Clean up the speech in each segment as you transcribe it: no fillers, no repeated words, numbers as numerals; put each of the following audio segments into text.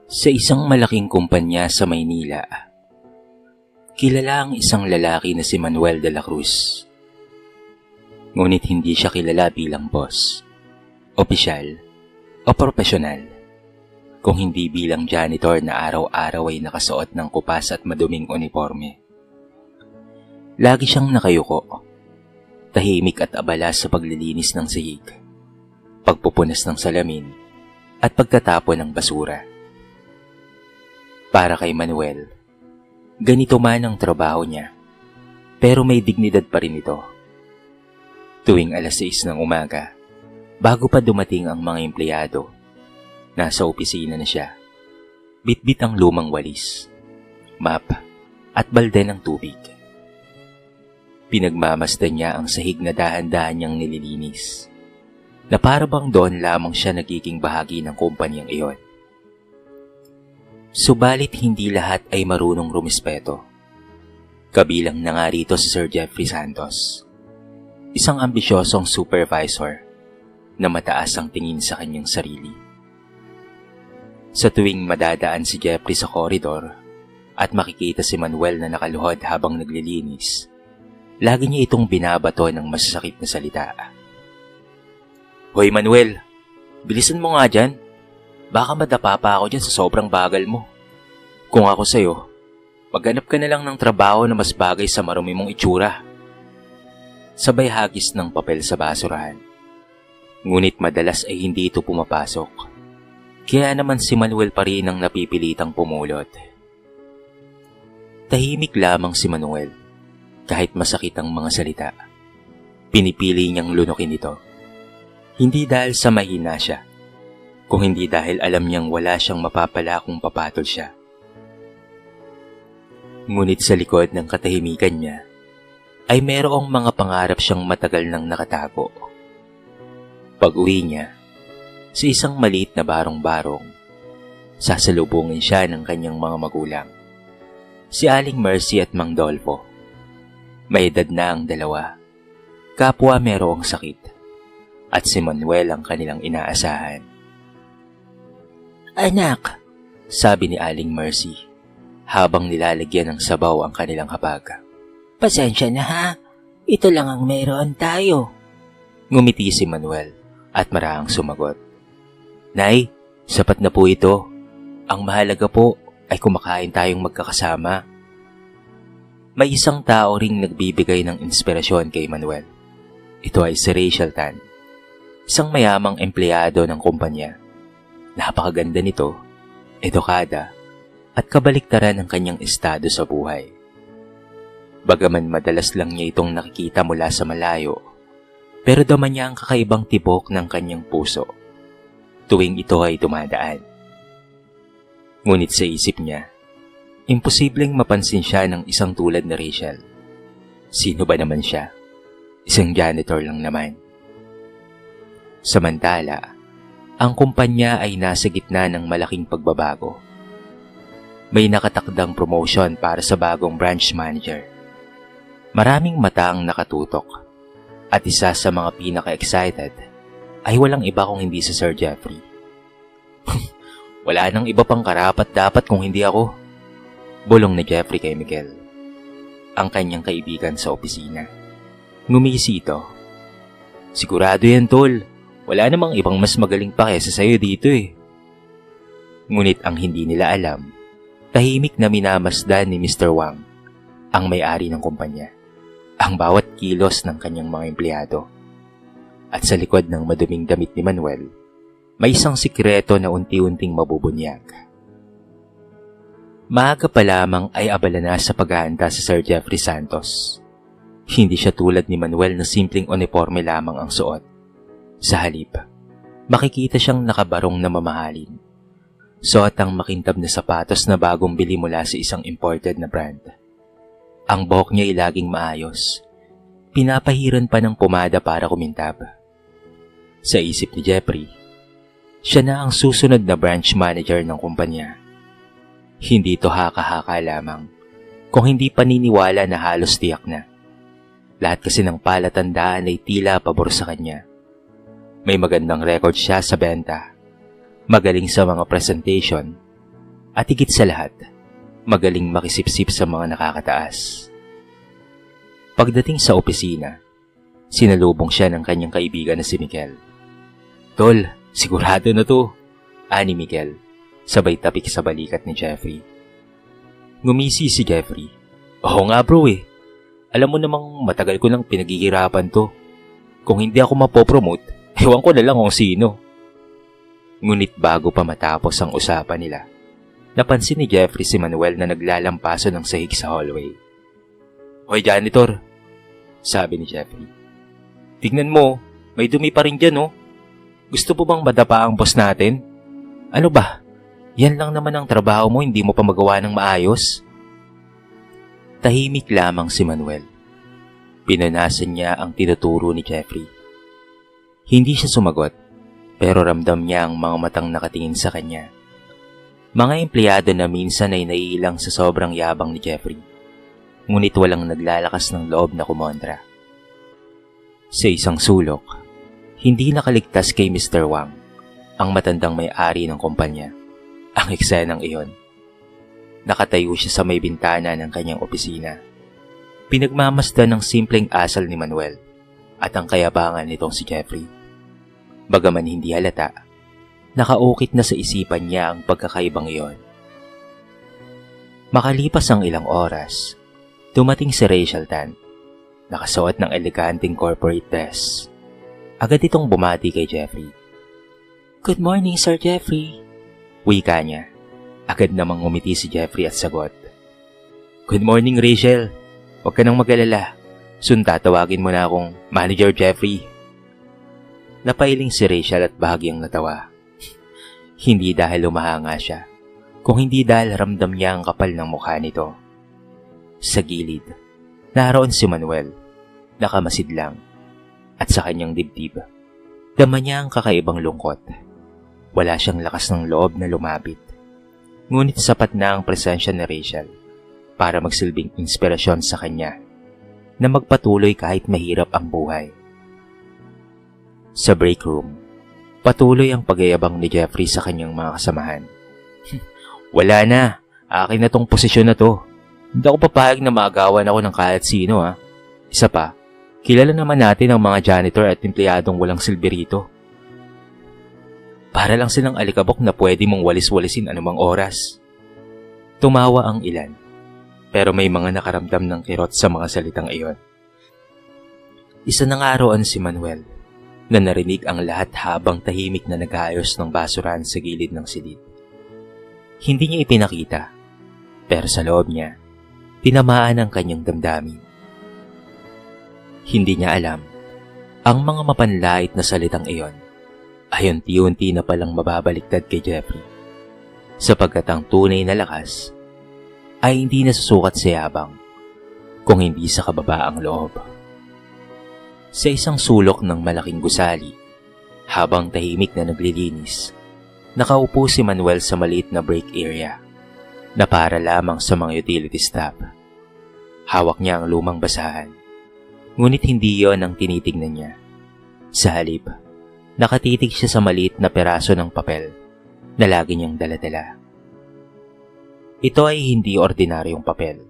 Sa isang malaking kumpanya sa Maynila, kilala ang isang lalaki na si Manuel de la Cruz. Ngunit hindi siya kilala bilang boss, opisyal, o profesional, kung hindi bilang janitor na araw-araw ay nakasuot ng kupas at maduming uniforme. Lagi siyang nakayuko, tahimik at abala sa paglilinis ng sihig, pagpupunas ng salamin, at pagtatapon ng basura. Para kay Manuel, ganito man ang trabaho niya, pero may dignidad pa rin ito. Tuwing 6:00 ng umaga, bago pa dumating ang mga empleyado, nasa opisina na siya. Bitbit ang lumang walis, map, at balde ng tubig. Pinagmamasdan niya ang sahig na dahan-dahan niyang nililinis, na para bang doon lamang siya nagiging bahagi ng kumpanyang iyon. Subalit hindi lahat ay marunong rumispeto. Kabilang na nga rito si Sir Jeffrey Santos, isang ambisyosong supervisor na mataas ang tingin sa kanyang sarili. Sa tuwing madadaan si Jeffrey sa koridor at makikita si Manuel na nakaluhod habang naglilinis, lagi niya itong binabato ng masasakit na salita. "Hoy Manuel, bilisan mo nga dyan. Baka madapa pa ako dyan sa sobrang bagal mo. Kung ako sa'yo, maghanap ka na lang ng trabaho na mas bagay sa marumi mong itsura." Sabay hagis ng papel sa basurahan. Ngunit madalas ay hindi ito pumapasok. Kaya naman si Manuel pa rin ang napipilitang pumulot. Tahimik lamang si Manuel, kahit masakit ang mga salita. Pinipili niyang lunukin ito. Hindi dahil sa mahina siya, kung hindi dahil alam niyang wala siyang mapapala kung papatol siya. Ngunit sa likod ng katahimikan niya, ay merong mga pangarap siyang matagal nang nakatago. Pag-uwi niya, sa isang maliit na barong-barong, sasalubungin siya ng kanyang mga magulang, si Aling Mercy at Mang Dolfo. May edad na ang dalawa, kapwa merong sakit, at si Manuel ang kanilang inaasahan. "Anak," sabi ni Aling Mercy, habang nilalagyan ng sabaw ang kanilang hapag. "Pasensya na ha, ito lang ang meron tayo." Ngumiti si Manuel at maraang sumagot. "Nay, sapat na po ito. Ang mahalaga po ay kumakain tayong magkakasama." May isang tao ring nagbibigay ng inspirasyon kay Manuel. Ito ay si Rachel Tan, isang mayamang empleyado ng kumpanya. Napakaganda nito, edukada, at kabaliktaran ng kanyang estado sa buhay. Bagaman madalas lang niya itong nakikita mula sa malayo, pero dama niya ang kakaibang tibok ng kanyang puso tuwing ito ay dumadaan. Ngunit sa isip niya, imposibleng mapansin siya ng isang tulad na Rachel. Sino ba naman siya? Isang janitor lang naman. Samantala, ang kumpanya ay nasa gitna ng malaking pagbabago. May nakatakdang promotion para sa bagong branch manager. Maraming mata ang nakatutok, at isa sa mga pinaka-excited ay walang iba kung hindi si Sir Jeffrey. "Wala nang iba pang karapat-dapat kung hindi ako," bulong ni Jeffrey kay Miguel, ang kanyang kaibigan sa opisina. Ngumisi ito. "Sigurado yan, tol. Wala namang ibang mas magaling pa kesa sa'yo dito eh." Ngunit ang hindi nila alam, tahimik na minamasdan ni Mr. Wang, ang may-ari ng kumpanya, ang bawat kilos ng kanyang mga empleyado. At sa likod ng maduming damit ni Manuel, may isang sikreto na unti-unting mabubunyag. Maaga pa lamang ay abala na sa paghahanda sa Sir Jeffrey Santos. Hindi siya tulad ni Manuel na simpleng uniforme lamang ang suot. Sa halip, makikita siyang nakabarong na mamahalin. Suot ang makintab na sapatos na bagong bili mula sa isang imported na brand. Ang buhok niya ay laging maayos. Pinapahiran pa ng pomada para kumintab. Sa isip ni Jeffrey, siya na ang susunod na branch manager ng kumpanya. Hindi ito haka-haka lamang, kung hindi paniniwala na halos tiyak na. Lahat kasi ng palatandaan ay tila pabor sa kanya. May magandang record siya sa benta, magaling sa mga presentation, At higit sa lahat, magaling makisipsip sa mga nakakataas. Pagdating sa opisina, sinalubong siya ng kanyang kaibigan na si Miguel. "Tol, sigurado na to," ani Miguel, sabay tapik sa balikat ni Jeffrey. Ngumisi si Jeffrey. "Oo nga bro eh. Alam mo namang matagal ko nang pinaghihirapan to. Kung hindi ako mapopromote, ewan ko na lang kung sino." Ngunit bago pa matapos ang usapan nila, napansin ni Jeffrey si Manuel na naglalampaso ng sahig sa hallway. "Hoy janitor," sabi ni Jeffrey. "Tignan mo, may dumi pa rin dyan oh. Gusto po bang madapa ang boss natin? Ano ba? Yan lang naman ang trabaho mo, hindi mo pa magawa ng maayos?" Tahimik lamang si Manuel. Pinanasan niya ang tinuturo ni Jeffrey. Hindi siya sumagot, pero ramdam niya ang mga matang nakatingin sa kanya. Mga empleyado na minsan ay naiilang sa sobrang yabang ni Jeffrey, ngunit walang naglalakas ng loob na kumontra. Sa isang sulok, hindi nakaligtas kay Mr. Wang, ang matandang may-ari ng kumpanya, ang eksenang iyon. Nakatayo siya sa may bintana ng kanyang opisina. Pinagmamasdan ng simpleng asal ni Manuel at ang kayabangan nitong si Jeffrey. Bagaman hindi halata, nakaukit na sa isipan niya ang pagkakaibang iyon. Makalipas ang ilang oras, dumating si Rachel Tan, nakasuot ng eleganting corporate dress. Agad itong bumati kay Jeffrey. "Good morning, Sir Jeffrey," wika niya. Agad namang ngumiti si Jeffrey at sagot, "Good morning, Rachel. Huwag ka nang mag-alala. Soon tatawagin mo na akong Manager Jeffrey." Napailing si Rachel at bahagyang natawa. Hindi dahil lumahanga siya, kung hindi dahil ramdam niya ang kapal ng mukha nito. Sa gilid, naroon si Manuel, nakamasid lang, at sa kanyang dibdib, dama niya ang kakaibang lungkot. Wala siyang lakas ng loob na lumapit. Ngunit sapat na ang presensya ni Rachel para magsilbing inspirasyon sa kanya na magpatuloy kahit mahirap ang buhay. Sa break room, patuloy ang pagyayabang ni Jeffrey sa kanyang mga kasamahan. "Wala na, akin na tong posisyon na to. Hindi ako papayag na maagawan ako ng kahit sino ha. Isa pa, kilala naman natin ang mga janitor at empleyadong walang silbi rito. Para lang silang alikabok na pwede mong walis-walisin anumang oras." Tumawa ang ilan, pero may mga nakaramdam ng kirot sa mga salitang iyon. Isa na nga roon si Manuel, na narinig ang lahat habang tahimik na nag-aayos ng basurahan sa gilid ng silid. Hindi niya ipinakita, pero sa loob niya, tinamaan ang kanyang damdamin. Hindi niya alam, ang mga mapanlait na salitang iyon ay unti-unti na palang mababaliktad kay Jeffrey, sapagkat ang tunay na lakas ay hindi nasusukat sa yabang, kung hindi sa kababaang loob. Sa isang sulok ng malaking gusali, habang tahimik na naglilinis, nakaupo si Manuel sa maliit na break area na para lamang sa mga utility staff. Hawak niya ang lumang basahan, ngunit hindi yon ang tinitignan niya. Sa halip, nakatitig siya sa maliit na peraso ng papel na lagi niyang daladala. Ito ay hindi ordinaryong papel,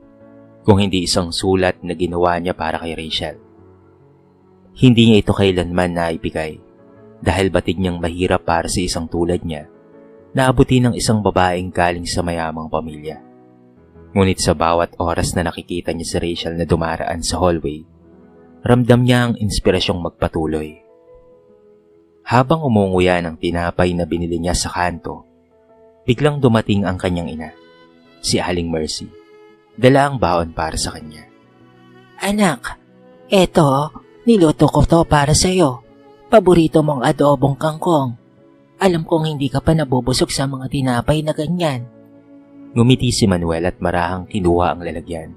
kung hindi isang sulat na ginawa niya para kay Rachel. Hindi niya ito kailanman naibigay dahil batid niyang mahirap para sa isang tulad niya na abutin ng isang babaeng galing sa mayamang pamilya. Ngunit sa bawat oras na nakikita niya si Rachel na dumaraan sa hallway, ramdam niya ang inspirasyong magpatuloy. Habang umunguya ng tinapay na binili niya sa kanto, biglang dumating ang kanyang ina, si Aling Mercy. Dala ang baon para sa kanya. "Anak, eto, niluto ko to para sa'yo. Paborito mong adobong kangkong. Alam kong hindi ka pa nabubusog sa mga tinapay na ganyan." Ngumiti si Manuel at marahang kinuha ang lalagyan.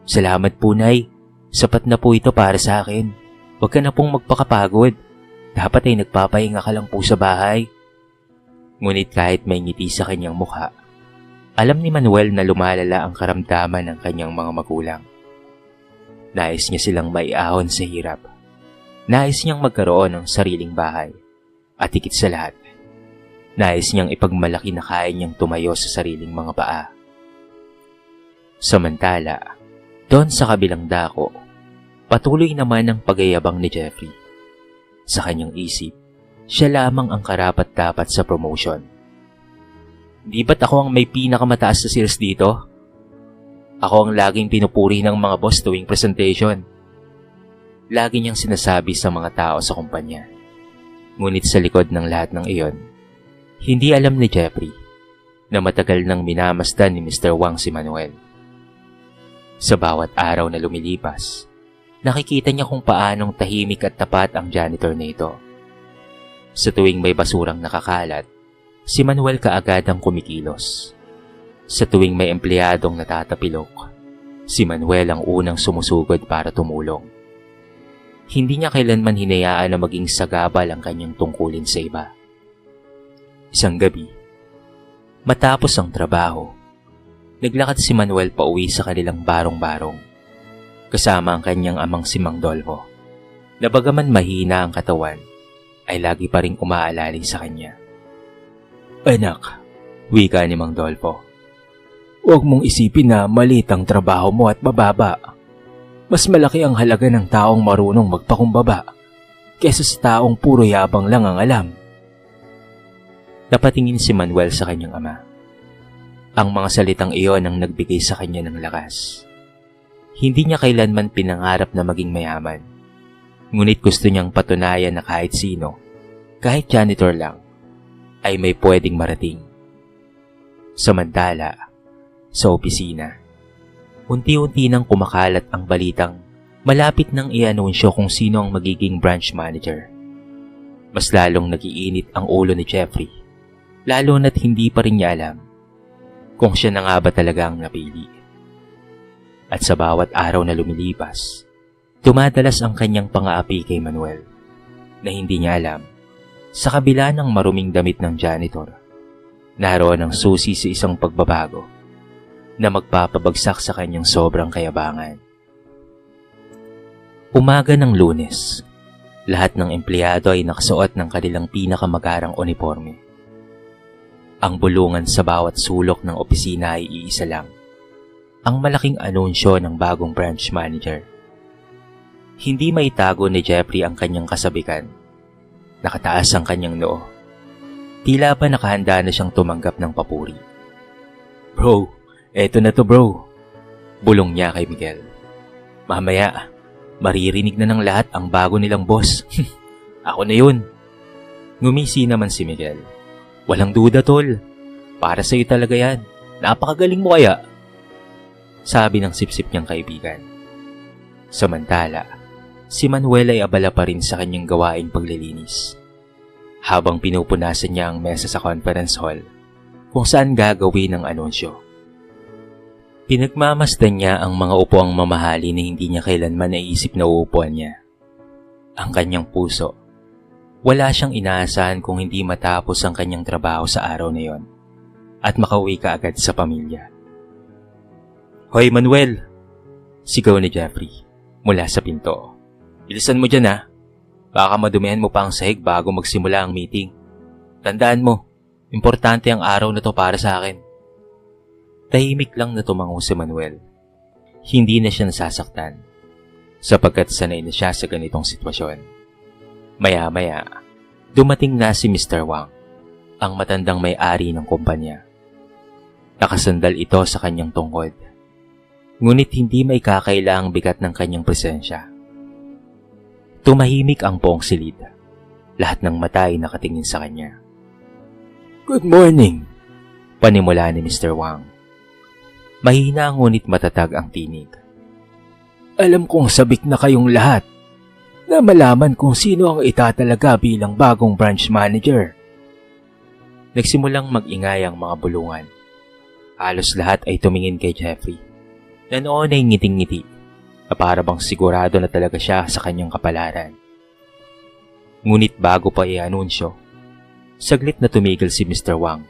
"Salamat po, Nay. Sapat na po ito para sa akin. Huwag ka na pong magpakapagod. Dapat ay nagpapahinga ka lang po sa bahay." Ngunit kahit may ngiti sa kanyang mukha, alam ni Manuel na lumalala ang karamdaman ng kanyang mga magulang. Nais niya silang maiahon sa hirap. Nais niyang magkaroon ng sariling bahay. At higit sa lahat, Nais niyang ipagmalaki na kaya niyang tumayo sa sariling mga paa. Samantala, doon sa kabilang dako, patuloy naman ang pagyayabang ni Jeffrey. Sa kanyang isip, siya lamang ang karapat-dapat sa promotion. Di ba't ako ang may pinakamataas na sales dito? Ako ang laging pinupuri ng mga boss tuwing presentation. Lagi niyang sinasabi sa mga tao sa kumpanya. Ngunit sa likod ng lahat ng iyon, hindi alam ni Jeffrey na matagal nang minamasdan ni Mr. Wang si Manuel. Sa bawat araw na lumilipas, nakikita niya kung paanong tahimik at tapat ang janitor na ito. Sa tuwing may basurang nakakalat, si Manuel kaagad ang kumikilos. Sa tuwing may empleyadong natatapilok, si Manuel ang unang sumusugod para tumulong. Hindi niya kailanman hinayaan na maging sagabal ang kanyang tungkulin sa iba. Isang gabi, matapos ang trabaho, naglakad si Manuel pauwi sa kanilang barong-barong, kasama ang kanyang amang si Mang Dolfo, na bagaman mahina ang katawan, ay lagi pa ring umaalalay sa kanya. "Anak," wika ni Mang Dolfo, "huwag mong isipin na maliit ang trabaho mo at bababa. Mas malaki ang halaga ng taong marunong magpakumbaba kesa sa taong puro yabang lang ang alam." Napatingin si Manuel sa kanyang ama. Ang mga salitang iyon ang nagbigay sa kanya ng lakas. Hindi niya kailanman pinangarap na maging mayaman. Ngunit gusto niyang patunayan na kahit sino, kahit janitor lang, ay may pwedeng marating. Samantala, sa opisina, unti-unti nang kumakalat ang balitang malapit nang i-anunsyo kung sino ang magiging branch manager. Mas lalong nagiinit ang ulo ni Jeffrey, lalo na't hindi pa rin niya alam kung siya na nga ba talaga ang napili. At sa bawat araw na lumilipas, dumadalas ang kanyang pang-aapi kay Manuel na hindi niya alam, sa kabila ng maruming damit ng janitor, naroon ang susi sa isang pagbabago na magpapabagsak sa kanyang sobrang kayabangan. Umaga ng Lunes, lahat ng empleyado ay nakasuot ng kanilang pinakamagarang uniforme. Ang bulungan sa bawat sulok ng opisina ay iisa lang, ang malaking anunsyo ng bagong branch manager. Hindi maitago ni Jeffrey ang kanyang kasabikan. Nakataas ang kanyang noo. Tila ba nakahanda na siyang tumanggap ng papuri. "Bro, eto na to bro," bulong niya kay Miguel. "Mamaya, maririnig na ng lahat ang bago nilang boss." "Ako na yun." Ngumisi naman si Miguel. "Walang duda tol, para sa'yo talaga yan. Napakagaling mo kaya?" sabi ng sipsip niyang kaibigan. Samantala, si Manuel ay abala pa rin sa kanyang gawaing paglilinis. Habang pinupunasan niya ang mesa sa conference hall kung saan gagawin ang anunsyo. Pinagmamasdan niya ang mga upuang mamahali na hindi niya kailanman naisip na uupuan niya. Ang kanyang puso, wala siyang inaasahan kung hindi matapos ang kanyang trabaho sa araw na yon at makauwi ka agad sa pamilya. "Hoy Manuel!" sigaw ni Jeffrey mula sa pinto. "Bilisan mo dyan ha. Baka madumihan mo pa ang sahig bago magsimula ang meeting. Tandaan mo, importante ang araw na to para sa akin." Tahimik lang na tumango si Manuel. Hindi na siya nasasaktan, sapagkat sanay na siya sa ganitong sitwasyon. Maya-maya, dumating na si Mr. Wang, ang matandang may-ari ng kumpanya. Nakasandal ito sa kanyang tungkod. Ngunit hindi may kakaila ang bigat ng kanyang presensya. Tumahimik ang buong silid. Lahat ng mata ay nakatingin sa kanya. "Good morning," panimula ni Mr. Wang. Mahina ngunit matatag ang tinig. "Alam kong sabik na kayong lahat na malaman kung sino ang itatalaga bilang bagong branch manager." Nagsimulang mag-ingay ang mga bulungan. Halos lahat ay tumingin kay Jeffrey, na noon ay ngiting-ngiti, na para bang sigurado na talaga siya sa kanyang kapalaran. Ngunit bago pa i-anunsyo, saglit na tumigil si Mr. Wang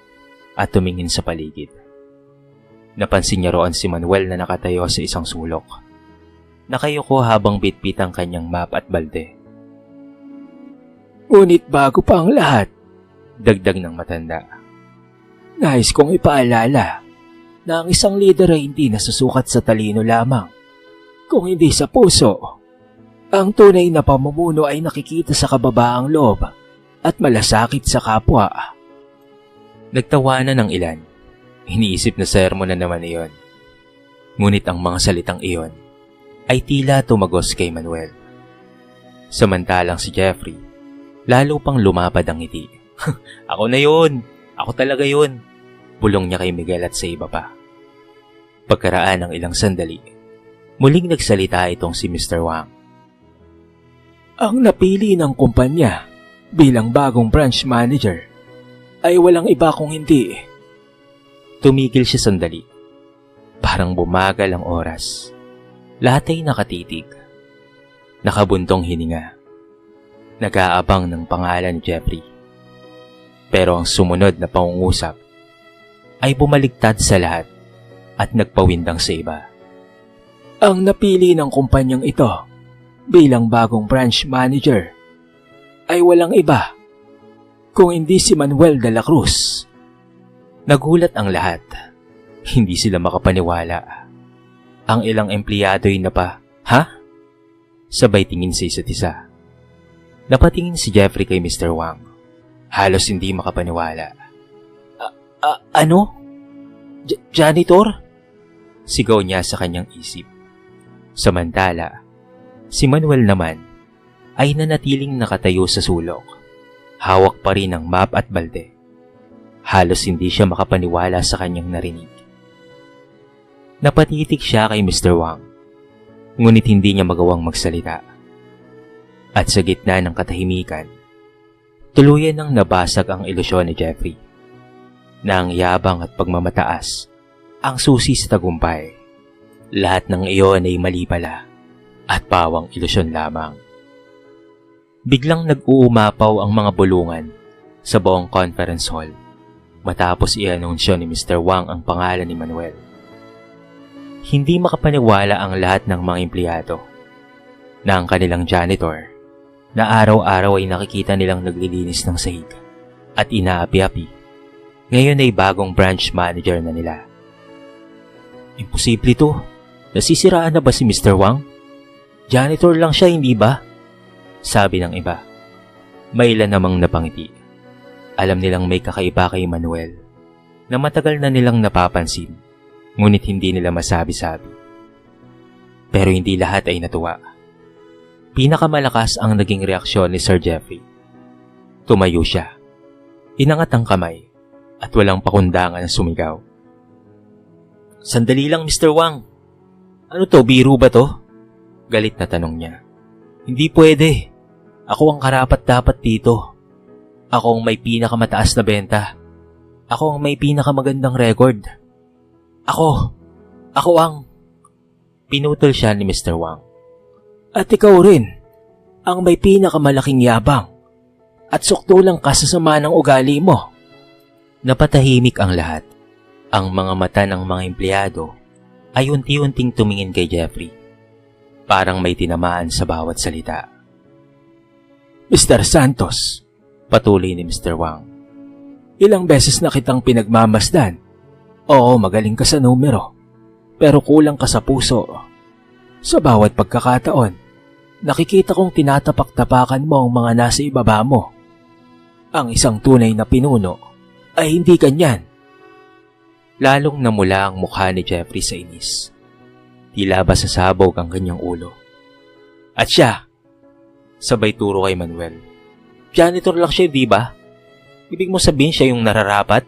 at tumingin sa paligid. Napansin niya roon si Manuel na nakatayo sa isang sulok. Nakayuko habang bitbit ang kanyang map at balde. "Ngunit bago pa ang lahat, Dagdag ng matanda. Nais kong ipaalala na ang isang leader ay hindi nasusukat sa talino lamang, kung hindi sa puso. Ang tunay na pamumuno ay nakikita sa kababaang loob at malasakit sa kapwa. Nagtawanan ng ilan. Iniisip na sermon na naman iyon. Ngunit ang mga salitang iyon ay tila tumagos kay Manuel. Samantalang si Jeffrey, lalo pang lumapad ang ngiti. Ako na yun! Ako talaga yun! Bulong niya kay Miguel at sa iba pa. Pagkaraan ng ilang sandali, muling nagsalita itong si Mr. Wang. Ang napili ng kumpanya bilang bagong branch manager ay walang iba kung hindi. Tumigil siya sandali. Parang bumagal ang oras. Lahat ay nakatitig. Nakabuntong hininga. Nag-aabang ng pangalan ni Jeffrey. Pero ang sumunod na pangungusap ay bumaligtad sa lahat at nagpawindang sa iba. Ang napili ng kumpanyang ito bilang bagong branch manager ay walang iba kung hindi si Manuel de la Cruz. Nagulat ang lahat. Hindi sila makapaniwala. Ang ilang empleyado ay ha? Sabay tingin sa isa't isa. Napatingin si Jeffrey kay Mr. Wang. Halos hindi makapaniwala. Ano? Janitor? Sigaw niya sa kanyang isip. Samantala, si Manuel naman ay nanatiling nakatayo sa sulok. Hawak pa rin ang map at balde. Halos hindi siya makapaniwala sa kanyang narinig. Napatitig siya kay Mr. Wang, ngunit hindi niya magawang magsalita. At sa gitna ng katahimikan, tuluyan nang nabasag ang ilusyon ni Jeffrey, na ang yabang at pagmamataas ang susi sa tagumpay. Lahat ng iyon ay mali pala at pawang ilusyon lamang. Biglang nag-uumapaw ang mga bulungan sa buong conference hall matapos i-anunsyo ni Mr. Wang ang pangalan ni Manuel. Hindi makapaniwala ang lahat ng mga empleyado na ang kanilang janitor na araw-araw ay nakikita nilang naglilinis ng sahig at inaapi-api, ngayon ay bagong branch manager na nila. Imposible to. Nasisiraan na ba si Mr. Wang? Janitor lang siya, hindi ba? Sabi ng iba. May ilan namang napangiti. Alam nilang may kakaiba kay Manuel na matagal na nilang napapansin, ngunit hindi nila masabi-sabi. Pero hindi lahat ay natuwa. Pinakamalakas ang naging reaksyon ni Sir Jeffrey. Tumayo siya. Inangat ang kamay at walang pakundangan na sumigaw. Sandali lang, Mr. Wang. Ano to, biro ba to? Galit na tanong niya. Hindi pwede. Ako ang karapat-dapat dito. Ako ang may pinakamataas na benta. Ako ang may pinakamagandang record. Ako ang... Pinutol siya ni Mr. Wang. At ikaw rin, ang may pinakamalaking yabang. At sukdulang kasasama ng ugali mo. Napatahimik ang lahat. Ang mga mata ng mga empleyado ay unti-unting tumingin kay Jeffrey. Parang may tinamaan sa bawat salita. Mr. Santos, patuloy ni Mr. Wang. Ilang beses na kitang pinagmamasdan. Oo, magaling ka sa numero. Pero kulang ka sa puso. Sa bawat pagkakataon, nakikita kong tinatapak-tapakan mo ang mga nasa ibaba mo. Ang isang tunay na pinuno ay hindi ganyan. Lalong namula ang mukha ni Jeffrey sa inis. Tila ba sasabog ang kanyang ulo. At siya, sabay turo kay Manuel. Janitor lang siya, di ba? Ibig mo sabihin siya yung nararapat?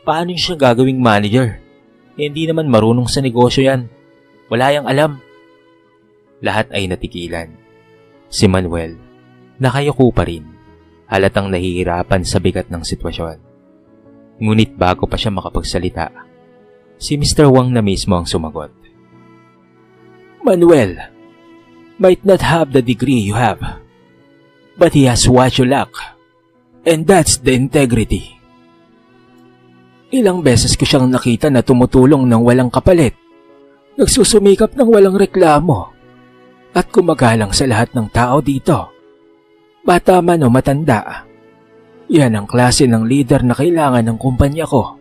Paano siya gagawing manager? Hindi naman marunong sa negosyo yan. Wala yang alam. Lahat ay natigilan. Si Manuel, nakayuko pa rin. Halatang nahihirapan sa bigat ng sitwasyon. Ngunit bago pa siya makapagsalita, si Mr. Wang na mismo ang sumagot. Manuel might not have the degree you have, but he has what you lack, and that's the integrity. Ilang beses ko siyang nakita na tumutulong ng walang kapalit, nagsusumikap ng walang reklamo, at kumagalang sa lahat ng tao dito, bata man o matanda. Yan ang klase ng leader na kailangan ng kumpanya ko.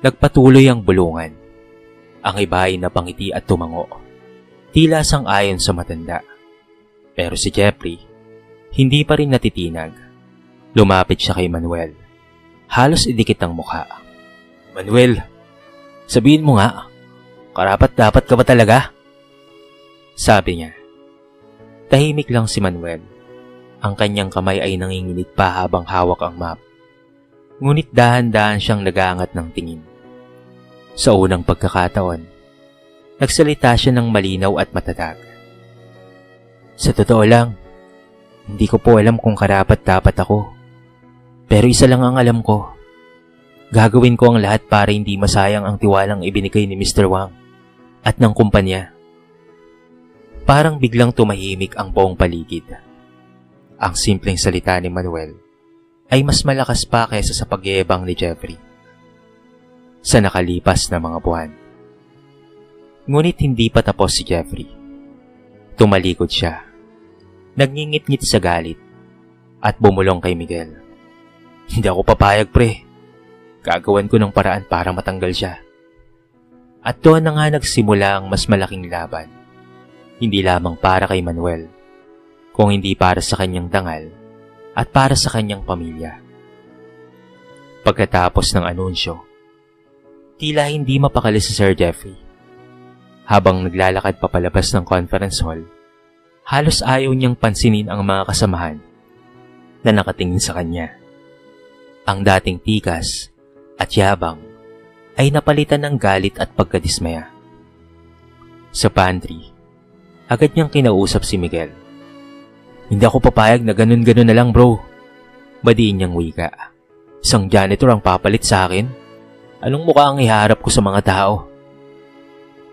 Nagpatuloy ang bulungan. Ang iba ay napangiti at tumango. Tila sang-ayon sa matanda. Pero si Jeffrey, hindi pa rin natitinag. Lumapit siya kay Manuel. Halos idikit ang mukha. Manuel, sabihin mo nga, karapat-dapat ka ba talaga? Sabi niya. Tahimik lang si Manuel. Ang kanyang kamay ay nanginginig pa habang hawak ang map. Ngunit dahan-dahan siyang nag-aangat ng tingin. Sa unang pagkakataon, nagsalita siya ng malinaw at matatag. Sa totoo lang, hindi ko po alam kung karapat-dapat ako. Pero isa lang ang alam ko. Gagawin ko ang lahat para hindi masayang ang tiwalang ibinigay ni Mr. Wang at ng kumpanya. Parang biglang tumahimik ang buong paligid. Ang simpleng salita ni Manuel ay mas malakas pa kaysa sa pagyayabang ni Jeffrey. Sa nakalipas na mga buwan. Ngunit hindi pa tapos si Jeffrey. Tumalikod siya. Nagngingit-ngit sa galit at bumulong kay Miguel. Hindi ako papayag, pre. Gagawan ko ng paraan para matanggal siya. At doon na nga nagsimula ang mas malaking laban. Hindi lamang para kay Manuel, kung hindi para sa kanyang dangal at para sa kanyang pamilya. Pagkatapos ng anunsyo, tila hindi mapakali si Sir Jeffrey. Habang naglalakad papalabas ng conference hall, halos ayaw niyang pansinin ang mga kasamahan na nakatingin sa kanya. Ang dating tikas at yabang ay napalitan ng galit at pagkadismaya. Sa pantry, agad niyang kinausap si Miguel. Hindi ako papayag na ganun-ganun na lang, bro. Badiin niyang wika. Isang janitor ang papalit sa akin? Anong mukha ang iharap ko sa mga tao?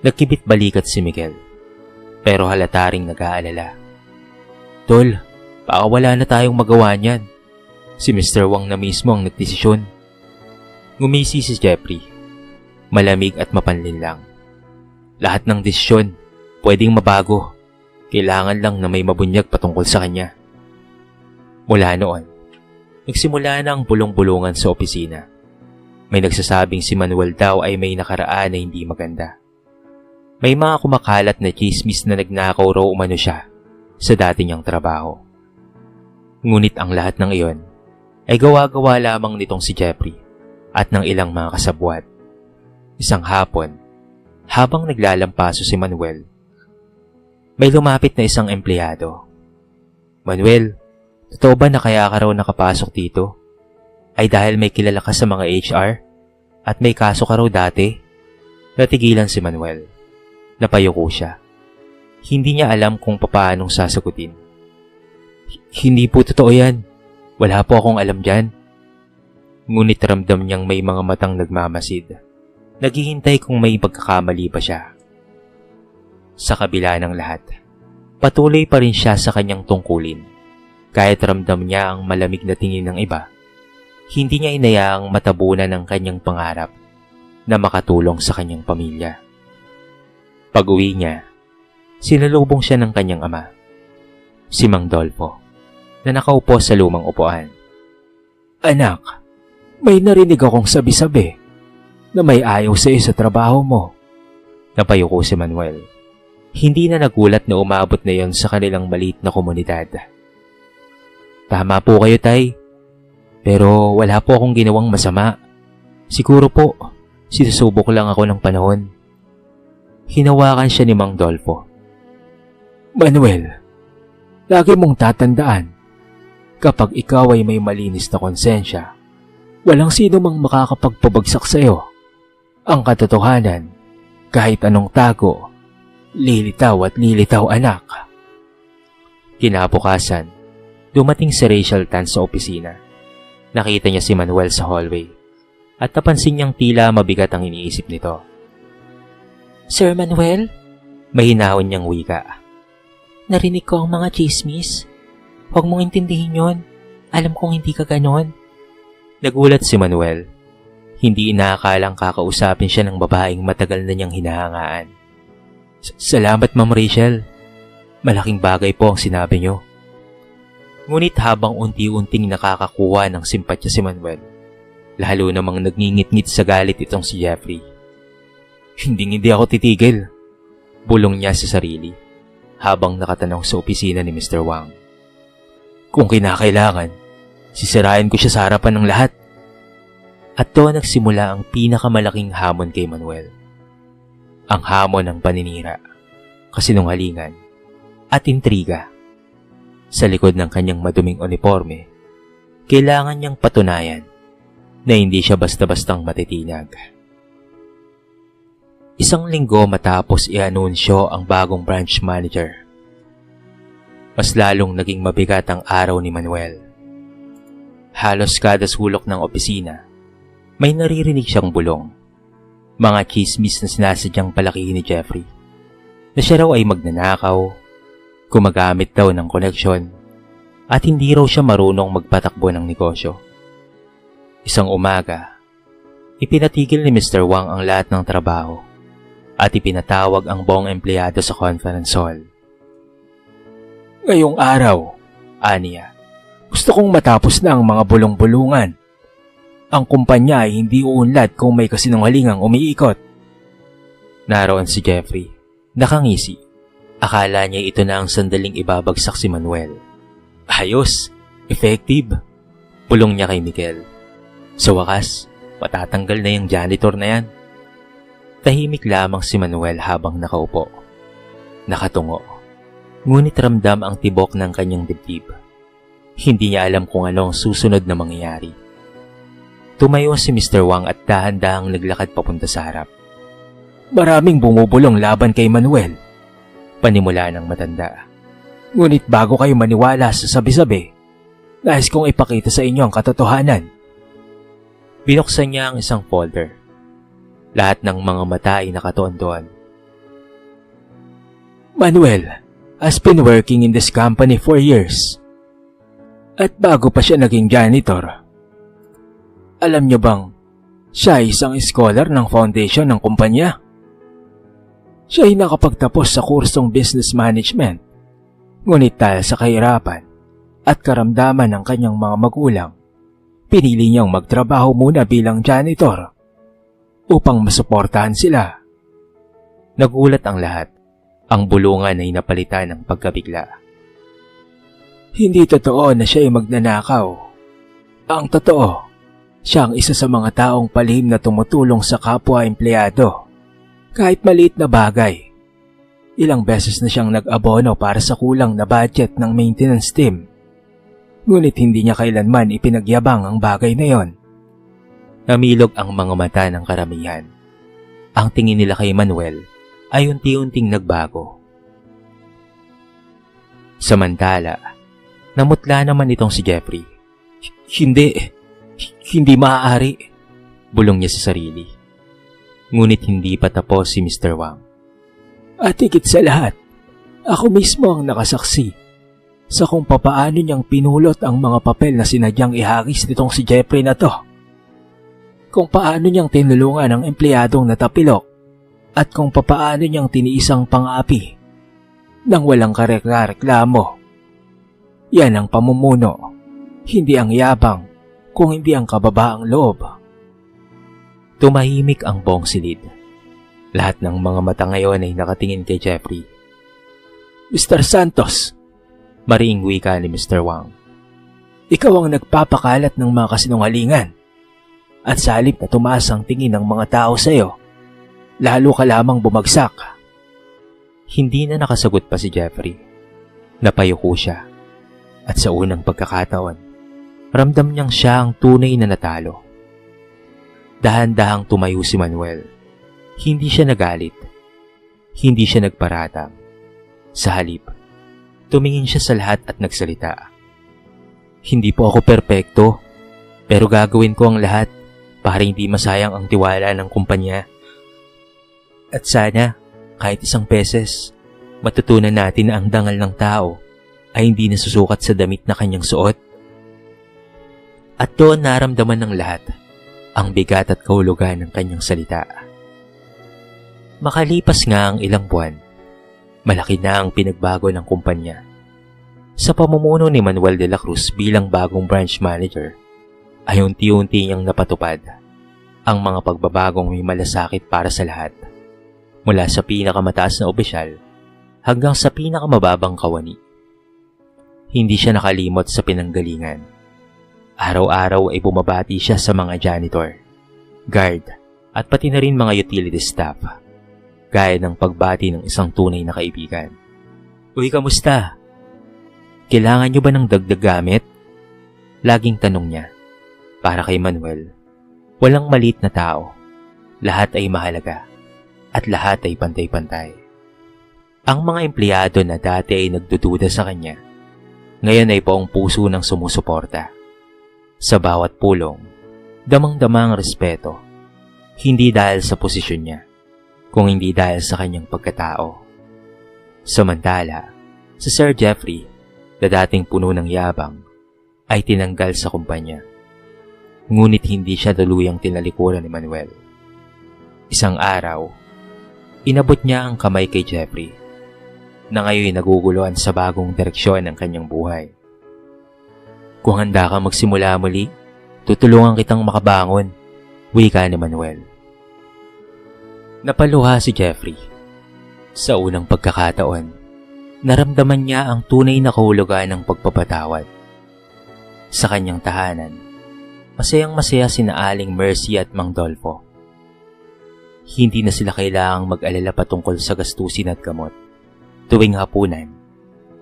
Nagkibit balikat si Miguel, pero halata ring nag-aalala. Tol, baka wala na tayong magawa niyan. Si Mr. Wang na mismo ang nagdesisyon. Ngumisi si Jeffrey, malamig at mapanlin lang. Lahat ng desisyon pwedeng mabago. Kailangan lang na may mabunyag patungkol sa kanya. Mula noon, nagsimula na ang bulong-bulungan sa opisina. May nagsasabing si Manuel daw ay may nakaraan na hindi maganda. May mga kumakalat na chismis na nagnakaw raw umano siya sa dati niyang trabaho. Ngunit ang lahat ng iyon ay gawa-gawa lamang nitong si Jeffrey at ng ilang mga kasabwat. Isang hapon, habang naglalampaso si Manuel, may lumapit na isang empleyado. Manuel, totoo ba na kaya ka raw nakapasok dito? Ay dahil may kilala ka sa mga HR at may kaso ka raw dati? Natigilan si Manuel. Napayuko siya. Hindi niya alam kung paanong sasagutin. Hindi po totoo yan. Wala po akong alam dyan. Ngunit ramdam niyang may mga matang nagmamasid. Naghihintay kung may pagkakamali ba siya. Sa kabila ng lahat, patuloy pa rin siya sa kanyang tungkulin. Kahit ramdam niya ang malamig na tingin ng iba, hindi niya inayaang matabunan ang kanyang pangarap na makatulong sa kanyang pamilya. Pag-uwi niya, sinalubong siya ng kanyang ama, si Mang Dolfo, na nakaupo sa lumang upuan. Anak, may narinig akong sabi-sabi na may ayaw sa iyo sa trabaho mo. Napayuko si Manuel. Hindi na nagulat na umabot na yon sa kanilang maliit na komunidad. Tama po kayo, Tay. Pero wala po akong ginawang masama. Siguro po, sinusubok lang ako ng panahon. Hinawakan siya ni Mang Dolfo. Manuel, lagi mong tatandaan, kapag ikaw ay may malinis na konsensya, walang sino mang makakapagpabagsak sa iyo. Ang katotohanan, kahit anong tago, lilitaw at lilitaw, anak. Kinabukasan, dumating si Rachel Tan sa opisina. Nakita niya si Manuel sa hallway at napansin niyang tila mabigat ang iniisip nito. Sir Manuel? Mahinahon niyang wika. Narinig ko ang mga chismis. Huwag mong intindihin yon. Alam kong hindi ka ganon. Nagulat si Manuel. Hindi inaakalang kakausapin siya ng babaeng matagal na niyang hinahangaan. Salamat, Ma'am Rachel. Malaking bagay po ang sinabi niyo. Ngunit habang unti-unting nakakakuha ng simpatya si Manuel, lalo namang nagngingit-ngit sa galit itong si Jeffrey. Hindi ako titigil, bulong niya sa sarili habang nakatanong sa opisina ni Mr. Wang. Kung kinakailangan, sisirain ko siya sa harapan ng lahat. At doon nagsimula ang pinakamalaking hamon kay Manuel. Ang hamon ng paninira, kasinungalingan, at intriga. Sa likod ng kanyang maduming uniforme, kailangan niyang patunayan na hindi siya basta-bastang matitinag. Isang linggo matapos i-anunsyo ang bagong branch manager, mas lalong naging mabigat ang araw ni Manuel. Halos kada sulok ng opisina, may naririnig siyang bulong. Mga chismis na sinasadyang palakihin ni Jeffrey, na siya raw ay magnanakaw, gumagamit daw ng koneksyon, at hindi raw siya marunong magpatakbo ng negosyo. Isang umaga, ipinatigil ni Mr. Wang ang lahat ng trabaho at ipinatawag ang buong empleyado sa conference hall. Ngayong araw, aniya, gusto kong matapos na ang mga bulong-bulungan. Ang kumpanya ay hindi uunlad kung may kasinungalingang umiikot. Naroon si Jeffrey, nakangisi. Akala niya ito na ang sandaling ibabagsak si Manuel. Ayos, effective, bulong niya kay Miguel. Sa wakas, matatanggal na yung janitor na yan. Tahimik lamang si Manuel habang nakaupo. Nakatungo. Ngunit ramdam ang tibok ng kanyang dibdib. Hindi niya alam kung ano ang susunod na mangyayari. Tumayo si Mr. Wang at dahan-dahang naglakad papunta sa harap. Maraming bumubulong laban kay Manuel, panimula ng matanda. Ngunit bago kayo maniwala sa sabi-sabi, nais kong ipakita sa inyo ang katotohanan. Binuksan niya ang isang folder. Lahat ng mga mata ay nakatuon doon. Manuel has been working in this company for years. At bago pa siya naging janitor, alam niyo bang siya ay isang scholar ng foundation ng kumpanya? Siya ay nakapagtapos sa kursong business management. Ngunit dahil sa kahirapan at karamdaman ng kanyang mga magulang, pinili niyang magtrabaho muna bilang janitor upang masuportahan sila. Nagulat ang lahat. Ang bulungan ay napalitan ng pagkabigla. Hindi totoo na siya ay magnanakaw. Ang totoo, siya ang isa sa mga taong palihim na tumutulong sa kapwa-empleyado. Kahit maliit na bagay. Ilang beses na siyang nag-abono para sa kulang na budget ng maintenance team. Ngunit hindi niya kailanman ipinagyabang ang bagay na yon. Namilog ang mga mata ng karamihan. Ang tingin nila kay Manuel ay unti-unting nagbago. Samantala, namutla naman itong si Jeffrey. Hindi maaari, bulong niya sa sarili. Ngunit hindi pa tapos si Mr. Wang. At higit sa lahat, ako mismo ang nakasaksi sa kung papaano niyang pinulot ang mga papel na sinadyang ihagis nitong si Jeffrey na to. Kung paano niyang tinulungan ang empleyadong natapilok at kung papaano niyang tiniisang pang-api nang walang kareklamo. Yan ang pamumuno, hindi ang yabang, kung hindi ang kababaang loob. Tumahimik ang buong silid. Lahat ng mga mata ngayon ay nakatingin kay Jeffrey. Mr. Santos, mariing wika ni Mr. Wang. Ikaw ang nagpapakalat ng mga kasinungalingan. At sa halip na tumaas ang tingin ng mga tao sa iyo, lalo ka lamang bumagsak. Hindi na nakasagot pa si Jeffrey. Napayuko siya. At sa unang pagkakataon, ramdam niyang siya ang tunay na natalo. Dahan-dahang tumayo si Manuel. Hindi siya nagalit. Hindi siya nagparatang. Sa halip, tumingin siya sa lahat at nagsalita. Hindi po ako perpekto, pero gagawin ko ang lahat para hindi masayang ang tiwala ng kumpanya. At sana, kahit isang beses, matutunan natin na ang dangal ng tao ay hindi nasusukat sa damit na kanyang suot. At doon naramdaman ng lahat ang bigat at kahulugan ng kanyang salita. Makalipas nga ang ilang buwan, malaki na ang pinagbago ng kumpanya. Sa pamumuno ni Manuel de la Cruz bilang bagong branch manager, ay unti-unti niyang napatupad ang mga pagbabagong may malasakit para sa lahat, mula sa pinakamataas na opisyal hanggang sa pinakamababang kawani. Hindi siya nakalimot sa pinanggalingan. Araw-araw ay bumabati siya sa mga janitor, guard, at pati na rin mga utility staff, gaya ng pagbati ng isang tunay na kaibigan. "Uy, kamusta? Kailangan niyo ba ng dagdag gamit?" Laging tanong niya. Para kay Manuel, walang maliit na tao. Lahat ay mahalaga at lahat ay pantay-pantay. Ang mga empleyado na dati ay nagdududa sa kanya, ngayon ay buong puso ng sumusuporta. Sa bawat pulong, damang-dama ang respeto, hindi dahil sa posisyon niya, kung hindi dahil sa kanyang pagkatao. Samantala, si Sir Jeffrey, na dating puno ng yabang, ay tinanggal sa kumpanya. Ngunit hindi siya daluyang tinalikuran ni Manuel. Isang araw, inabot niya ang kamay kay Jeffrey, na ngayon naguguluhan sa bagong direksyon ng kanyang buhay. "Kung handa ka magsimula muli, tutulungan kitang makabangon," wika ni Manuel. Napaluha si Jeffrey. Sa unang pagkakataon, naramdaman niya ang tunay na kahulugan ng pagpapatawad. Sa kanyang tahanan, masayang-masaya sina Aling Mercy at Mang Dolfo. Hindi na sila kailangang mag-alala patungkol sa gastusin at gamot. Tuwing hapunan,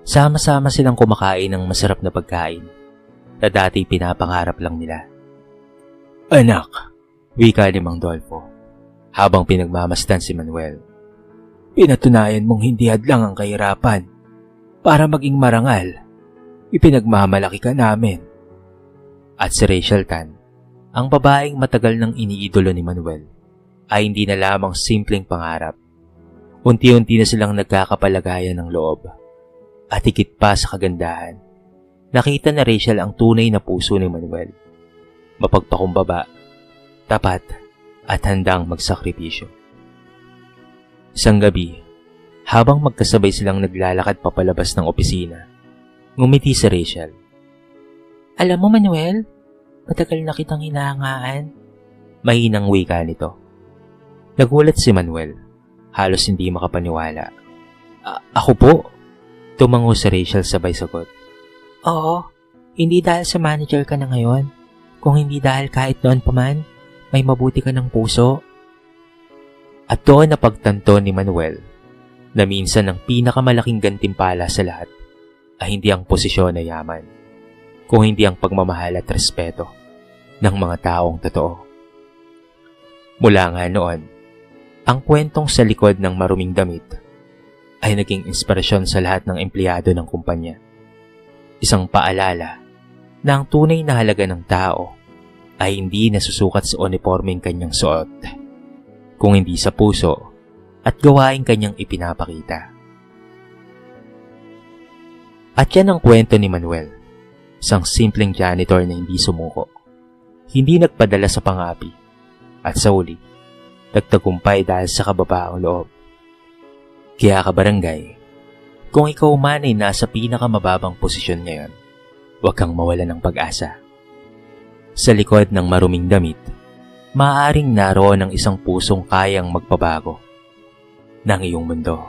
sama-sama silang kumakain ng masarap na pagkain na dati pinapangarap lang nila. "Anak," wika ni Mang Dolfo, habang pinagmamasdan si Manuel. "Pinatunayan mong hindi hadlang ang kahirapan. Para maging marangal, ipinagmamalaki ka namin." At si Rachel Tan, ang babaeng matagal nang iniidolo ni Manuel, ay hindi na lamang simpleng pangarap. Unti-unti na silang nagkakapalagayan ng loob. At higit pa sa kagandahan, nakita na Rachel ang tunay na puso ni Manuel. Mapagpakumbaba, tapat, at handang magsakripisyo. Isang gabi, habang magkasabay silang naglalakad papalabas ng opisina, ngumiti si Rachel. "Alam mo, Manuel, matagal na kitang hinahangaan." Mahinang wika nito. Nagulat si Manuel, halos hindi makapaniwala. Ako po?" Tumango si Rachel sabay sagot. "Oo, hindi dahil sa manager ka na ngayon, kung hindi dahil kahit noon pa man, may mabuti ka ng puso." At doon napagtanto ni Manuel na minsan ang pinakamalaking gantimpala sa lahat ay hindi ang posisyon na yaman, kung hindi ang pagmamahal at respeto ng mga taong totoo. Mula nga noon, ang kwentong sa likod ng maruming damit ay naging inspirasyon sa lahat ng empleyado ng kumpanya. Isang paalala na ang tunay na halaga ng tao ay hindi nasusukat sa uniformeng kanyang suot, kung hindi sa puso at gawaing kanyang ipinapakita. At yan ang kwento ni Manuel, isang simpleng janitor na hindi sumuko, hindi nagpadala sa pangapi, at sa uli, nagtagumpay dahil sa kababaang loob. Kaya kabarangay, kung ikaw man ay nasa pinakamababang posisyon ngayon, huwag kang mawala ng pag-asa. Sa likod ng maruming damit, maaaring naroon ang isang pusong kayang magpabago ng iyong mundo.